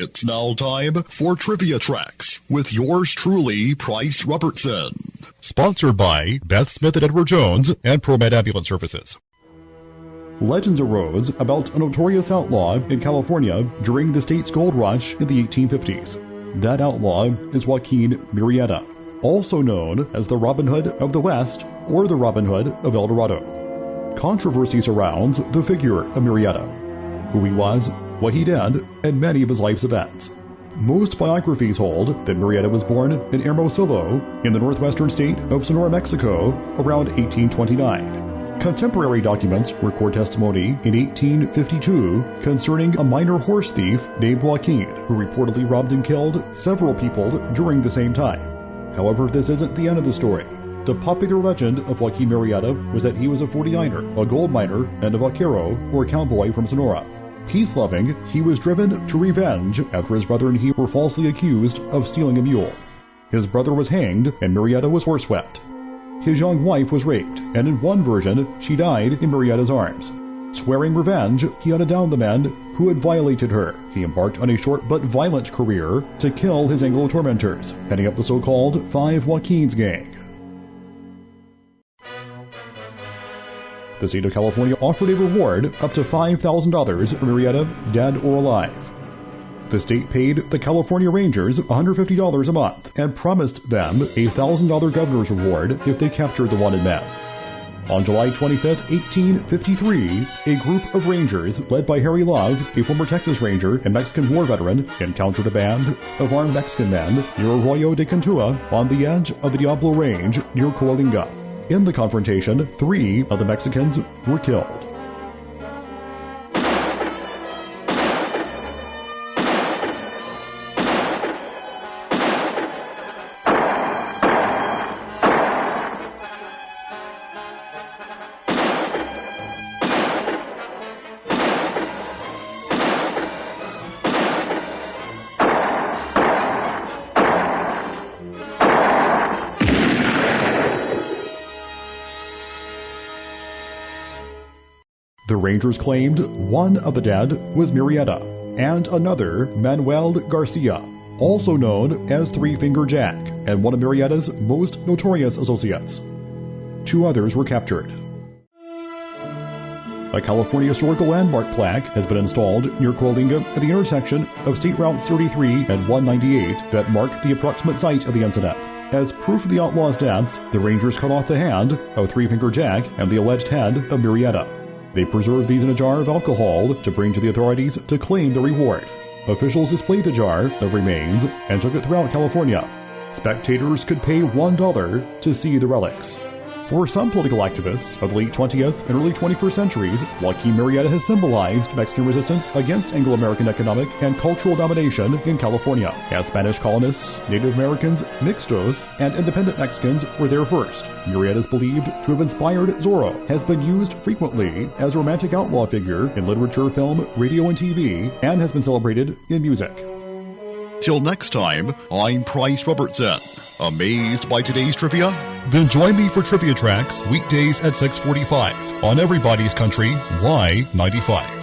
It's now time for Trivia Tracks with yours truly, Price Robertson. Sponsored by Beth Smith and Edward Jones and ProMed Ambulance Services. Legends arose about a notorious outlaw in California during the state's gold rush in the 1850s. That outlaw is Joaquin Murrieta, also known as the Robin Hood of the West or the Robin Hood of El Dorado. Controversy surrounds the figure of Murietta, who he was, what he did, and many of his life's events. Most biographies hold that Murietta was born in Hermosillo in the northwestern state of Sonora, Mexico, around 1829. Contemporary documents record testimony in 1852 concerning a minor horse thief named Joaquín, who reportedly robbed and killed several people during the same time. However, this isn't the end of the story. The popular legend of Joaquin Murrieta was that he was a 49er, a gold miner, and a vaquero, or cowboy from Sonora. Peace-loving, he was driven to revenge after his brother and he were falsely accused of stealing a mule. His brother was hanged, and Murietta was horsewhipped. His young wife was raped, and in one version, she died in Murietta's arms. Swearing revenge, he hunted down the men who had violated her. He embarked on a short but violent career to kill his Anglo tormentors, heading up the so-called Five Joaquins gang. The state of California offered a reward up to $5,000 for Murietta, dead or alive. The state paid the California Rangers $150 a month and promised them a $1,000 governor's reward if they captured the wanted men. On July 25, 1853, a group of Rangers led by Harry Love, a former Texas Ranger and Mexican War veteran, encountered a band of armed Mexican men near Arroyo de Cantua on the edge of the Diablo Range near Coalinga. In the confrontation, 3 of the Mexicans were killed. The Rangers claimed one of the dead was Murietta, and another Manuel Garcia, also known as Three Finger Jack, and one of Murietta's most notorious associates. 2 others were captured. A California historical landmark plaque has been installed near Coalinga at the intersection of State Routes 33 and 198 that mark the approximate site of the incident. As proof of the outlaw's deaths, the Rangers cut off the hand of Three Finger Jack and the alleged head of Murietta. They preserved these in a jar of alcohol to bring to the authorities to claim the reward. Officials displayed the jar of remains and took it throughout California. Spectators could pay $1 to see the relics. For some political activists of the late 20th and early 21st centuries, Joaquin Murrieta has symbolized Mexican resistance against Anglo-American economic and cultural domination in California, as Spanish colonists, Native Americans, mixtos, and independent Mexicans were there first. Murieta is believed to have inspired Zorro, has been used frequently as a romantic outlaw figure in literature, film, radio, and TV, and has been celebrated in music. Till next time, I'm Price Robertson. Amazed by today's trivia? Then join me for Trivia Tracks weekdays at 6:45 on Everybody's Country Y95.